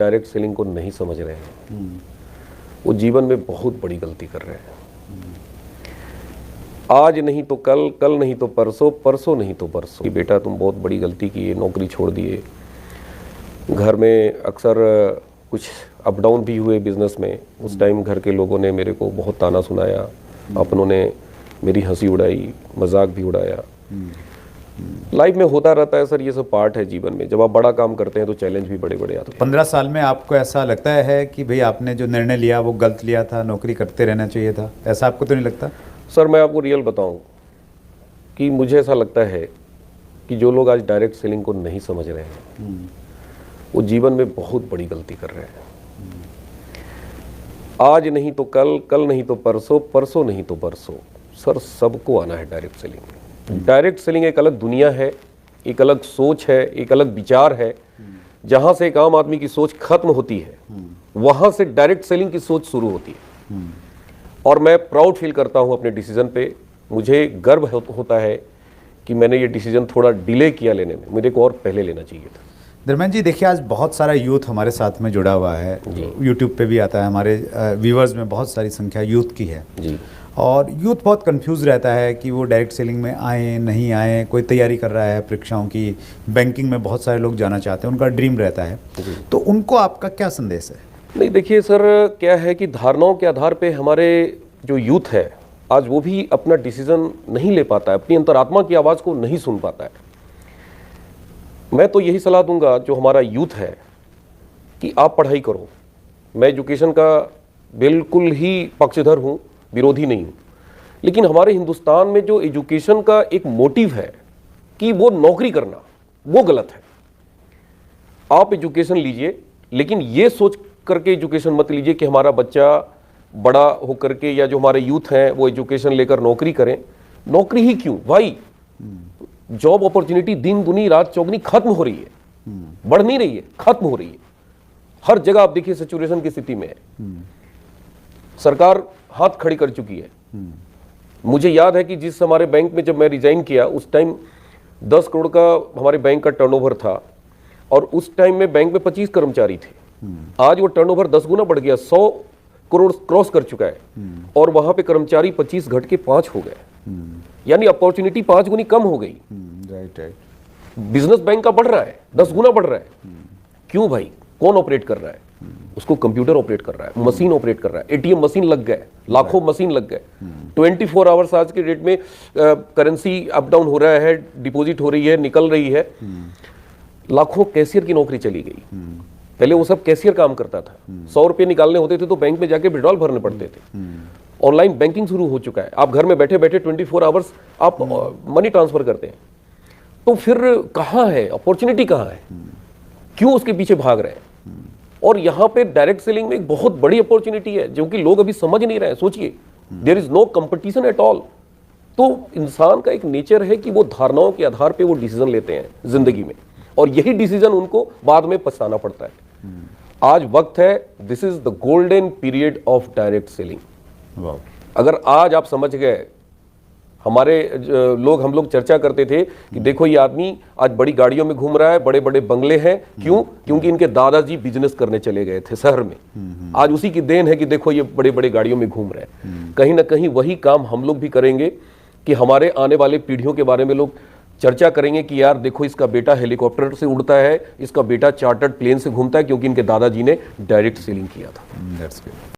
Direct selling को नहीं समझ रहे हैं, वो जीवन में बहुत बड़ी गलती कर रहे हैं। आज नहीं तो कल, कल नहीं तो परसों, परसों नहीं तो परसों। कि बेटा तुम बहुत बड़ी गलती की है, नौकरी छोड़ दिए। घर में अक्सर कुछ अप डाउन भी हुए बिजनेस में। उस टाइम घर के लोगों ने मेरे को बहुत ताना सुनाया, अपनों ने मेरी हंसी उड़ाई, मजाक भी उड़ाया। लाइफ में होता रहता है सर, ये सब पार्ट है जीवन में। जब आप बड़ा काम करते हैं तो चैलेंज भी बड़े बड़े आते हैं। 15 साल में आपको ऐसा लगता है कि भाई आपने जो निर्णय लिया वो गलत लिया था, नौकरी करते रहना चाहिए था, ऐसा आपको तो नहीं लगता? सर मैं आपको रियल बताऊं कि मुझे ऐसा लगता है कि जो लोग आज डायरेक्ट सेलिंग को नहीं समझ रहे हैं, वो जीवन में बहुत बड़ी गलती कर रहे हैं। आज नहीं तो कल, कल नहीं तो परसों, परसों नहीं तो परसों। सर सबको आना है डायरेक्ट सेलिंग में। डायरेक्ट सेलिंग एक अलग दुनिया है, एक अलग सोच है, एक अलग विचार है। जहां से एक आम आदमी की सोच खत्म होती है, वहां से डायरेक्ट सेलिंग की सोच शुरू होती है। और मैं प्राउड फील करता हूं अपने डिसीजन पे। मुझे गर्व होता है कि मैंने ये डिसीजन थोड़ा डिले किया लेने में, मेरे को और पहले लेना चाहिए था। धर्मेंद्र जी देखिए, आज बहुत सारा यूथ हमारे साथ में जुड़ा हुआ है, यूट्यूब पे भी आता है, हमारे व्यूवर्स में बहुत सारी संख्या यूथ की है जी। और यूथ बहुत कंफ्यूज रहता है कि वो डायरेक्ट सेलिंग में आए नहीं आए। कोई तैयारी कर रहा है परीक्षाओं की, बैंकिंग में बहुत सारे लोग जाना चाहते हैं, उनका ड्रीम रहता है, तो उनको आपका क्या संदेश है? नहीं देखिए सर, क्या है कि धारणाओं के आधार पे हमारे जो यूथ है आज वो भी अपना डिसीजन नहीं ले पाता है, अपनी अंतरात्मा की आवाज़ को नहीं सुन पाता है। मैं तो यही सलाह दूंगा जो हमारा यूथ है कि आप पढ़ाई करो। मैं एजुकेशन का बिल्कुल ही पक्षधर हूँ, विरोधी नहीं हूँ, लेकिन हमारे हिंदुस्तान में जो एजुकेशन का एक मोटिव है कि वो नौकरी करना, वो गलत है। आप एजुकेशन लीजिए, लेकिन ये सोच करके एजुकेशन मत लीजिए कि हमारा बच्चा बड़ा होकर के या जो हमारे यूथ हैं वो एजुकेशन लेकर नौकरी करें। नौकरी ही क्यों भाई, जॉब अपॉर्चुनिटी दिन दुनी रात चौगनी खत्म हो रही है, बढ़ नहीं रही है, खत्म हो रही है। हर जगह आप देखिए सिचुएशन की स्थिति में है। सरकार हाथ खड़ी कर चुकी है। मुझे याद है कि जिस हमारे बैंक में जब मैं रिजाइन किया उस टाइम 10 करोड़ का हमारे बैंक का टर्नओवर था और उस टाइम में बैंक में 25 कर्मचारी थे। आज वो टर्नओवर 10 गुना बढ़ गया, 100 करोड़ क्रॉस कर चुका है और वहां पे कर्मचारी 25 घट के 5 हो गए, यानी अपॉर्चुनिटी 5 गुनी कम हो गई। बिजनेस बैंक का बढ़ रहा है, 10 गुना बढ़ रहा है। क्यों भाई? कौन ऑपरेट कर रहा है उसको? कंप्यूटर ऑपरेट कर रहा है, मशीन ऑपरेट कर रहा है, एटीएम मशीन लग गए, लाखों मशीन लग गए। 24 आवर्स आज के डेट में करेंसी अप डाउन हो रहा है, डिपॉजिट हो रही है, निकल रही है। लाखों कैशियर की नौकरी चली गई। पहले वो सब कैशियर काम करता था, 100 रुपये निकालने होते थे तो बैंक में जाके विड्रॉल भरने पड़ते थे। ऑनलाइन बैंकिंग शुरू हो चुका है, आप घर में बैठे बैठे 24 आवर्स आप मनी ट्रांसफर करते हैं। तो फिर कहाँ है अपॉर्चुनिटी, कहाँ है? क्यों उसके पीछे भाग रहे हैं? और यहाँ पे डायरेक्ट सेलिंग में एक बहुत बड़ी अपॉर्चुनिटी है जो कि लोग अभी समझ नहीं रहे हैं। सोचिए, there is no competition at all. तो इंसान का एक नेचर है कि वो धारणाओं के आधार पे वो डिसीजन लेते हैं जिंदगी में, और यही डिसीजन उनको बाद में पछताना पड़ता है। आज वक्त है, this is the golden period of direct selling. अगर आज आप समझ गए, हमारे लोग, हम लोग चर्चा करते थे कि देखो ये आदमी आज बड़ी गाड़ियों में घूम रहा है, बड़े बड़े बंगले हैं। क्यों? क्योंकि इनके दादाजी बिजनेस करने चले गए थे शहर में। आज उसी की देन है कि देखो ये बड़े बड़े गाड़ियों में घूम रहे हैं। कहीं ना कहीं वही काम हम लोग भी करेंगे कि हमारे आने वाले पीढ़ियों के बारे में लोग चर्चा करेंगे कि यार देखो इसका बेटा हेलीकॉप्टर से उड़ता है, इसका बेटा चार्टर्ड प्लेन से घूमता है, क्योंकि इनके दादाजी ने डायरेक्ट सेलिंग किया था।